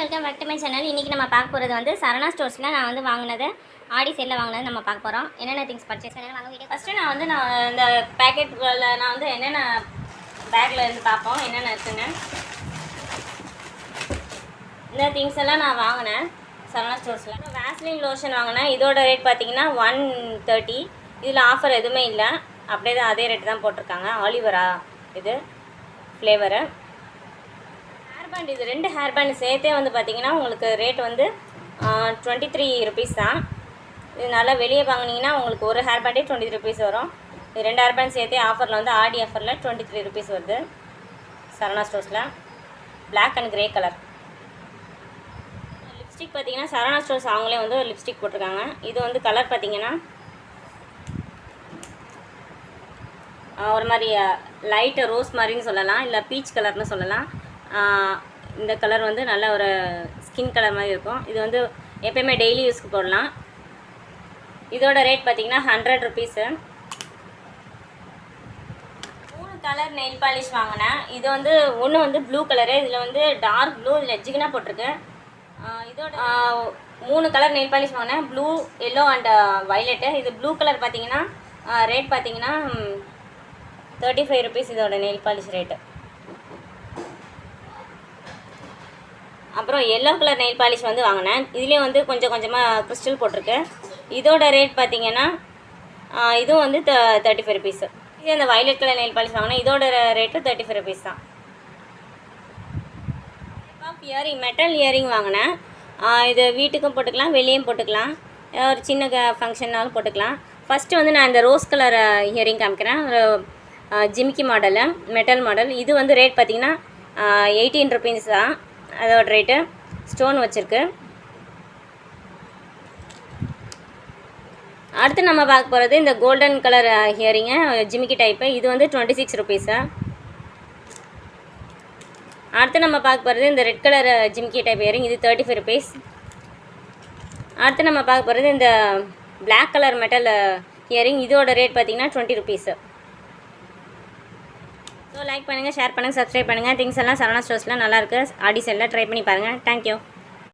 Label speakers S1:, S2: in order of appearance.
S1: Welcome back to my channel. இன்றைக்கி நம்ம பார்க்க போகிறது வந்து சரணா ஸ்டோர்ஸில் நான் வந்து வாங்கினது ஆடி சேலில் வாங்கினது நம்ம பார்க்க போகிறோம். என்னென்ன திங்ஸ் பர்ச்சேஸ் பண்ணி வாங்க வீடியோ. ஃபஸ்ட்டு நான் இந்த பேக்கெட்டுகளில் நான் வந்து என்னென்ன பேக்கில் இருந்து பார்ப்போம் என்னென்ன இருக்குன்னு. இந்த திங்ஸ் எல்லாம் நான் வாங்கினேன் சரணா ஸ்டோர்ஸில். வேஸ்லின் லோஷன் வாங்கினேன். இதோட ரேட் பார்த்தீங்கன்னா 130. இதில் ஆஃபர் எதுவுமே இல்லை, அப்படியே தான் அதே ரேட்டு தான் போட்டிருக்காங்க. ஆலிவரா இது ஃப்ளேவரு. ஹேர் பேண்ட், இது 2 ஹேர் பேண்ட் சேர்த்தே வந்து பார்த்திங்கன்னா உங்களுக்கு ரேட் வந்து 23 ருபீஸ் தான். இது நல்லா வெளியே வாங்கினீங்கன்னா உங்களுக்கு ஒரு ஹேர் பேண்டே 23 ருபீஸ் வரும். இது 2 ஹேர் பேண்ட் சேர்த்தே ஆஃபரில் வந்து ஆடி ஆஃபரில் 23 ருபீஸ் வருது சரணா ஸ்டோர்ஸில். Black and grey colour. Lipstick பார்த்திங்கன்னா சரணா ஸ்டோர்ஸ் அவங்களே வந்து ஒரு லிப்ஸ்டிக் போட்டிருக்காங்க. இது வந்து கலர் பார்த்திங்கன்னா ஒரு மாதிரி லைட்டு ரோஸ் மாதிரின்னு சொல்லலாம், இல்லை பீச் கலர்னு சொல்லலாம். இந்த கலர் வந்து நல்ல ஒரு ஸ்கின் கலர் மாதிரி இருக்கும். இது வந்து எப்போயுமே டெய்லி யூஸ்க்கு போடலாம். இதோட ரேட் பார்த்திங்கன்னா 100 ருபீஸு. 3 கலர் நெயில் பாலிஷ் வாங்கினேன். இது வந்து ஒன்று வந்து ப்ளூ கலரு, இதில் வந்து டார்க் ப்ளூ, இதில் ஜிகினா போட்டிருக்கு. இதோட 3 கலர் நெயில் பாலிஷ் வாங்கினேன், ப்ளூ, எல்லோ அண்ட் வயலட்டு. இது ப்ளூ கலர் பார்த்திங்கன்னா ரேட் பார்த்திங்கன்னா 35 ருபீஸ் இதோட நெயில் பாலிஷ் ரேட்டு. அப்புறம் எல்லோ கலர் நெயில் பாலிஷ் வந்து வாங்கினேன். இதுலேயும் வந்து கொஞ்சம் கொஞ்சமாக கிறிஸ்டல் போட்டிருக்கு. இதோட ரேட் பார்த்திங்கன்னா இதுவும் வந்து 35 ருபீஸு. இது அந்த வயலட் கலர் நெயில் பாலிஷ் வாங்கினேன். இதோட ரேட்டு 35 ருபீஸ் தான். இயரிங், மெட்டல் இயரிங் வாங்கினேன். இது வீட்டுக்கும் போட்டுக்கலாம், வெளியும் போட்டுக்கலாம், ஒரு சின்ன ஃபங்க்ஷன்னாலும் போட்டுக்கலாம். ஃபஸ்ட்டு வந்து நான் இந்த ரோஸ் கலர் இயரிங் காமிக்கிறேன். ஒரு ஜிமிக்கி மாடலு, மெட்டல் மாடல். இது வந்து ரேட் பார்த்திங்கன்னா 18 ருபீஸ் தான் அதோட ரேட்டு. ஸ்டோன் வச்சுருக்கு. அடுத்து நம்ம பார்க்க போகிறது இந்த கோல்டன் கலர் ஹியரிங்கு, ஜிமிக்கி டைப்பு. இது வந்து 26 ருபீஸு. அடுத்து நம்ம பார்க்க போகிறது இந்த ரெட் கலர் ஜிமிக்கி டைப் ஹியரிங். இது 35 ருபீஸ். அடுத்து நம்ம பார்க்க போகிறது இந்த பிளாக் கலர் மெட்டல் ஹியரிங். இதோட ரேட் பார்த்திங்கன்னா 20 ருபீஸு. ஸோ லைக் பண்ணுங்கள், ஷேர் பண்ணுங்கள், சப்ஸ்கிரைப் பண்ணுங்கள். திங்ஸ் எல்லாம் சரணா ஸ்டோர்ஸில் நல்லாயிருக்கு. ஆடி சேலில் ட்ரை பண்ணி பாருங்கள். தேங்க்யூ.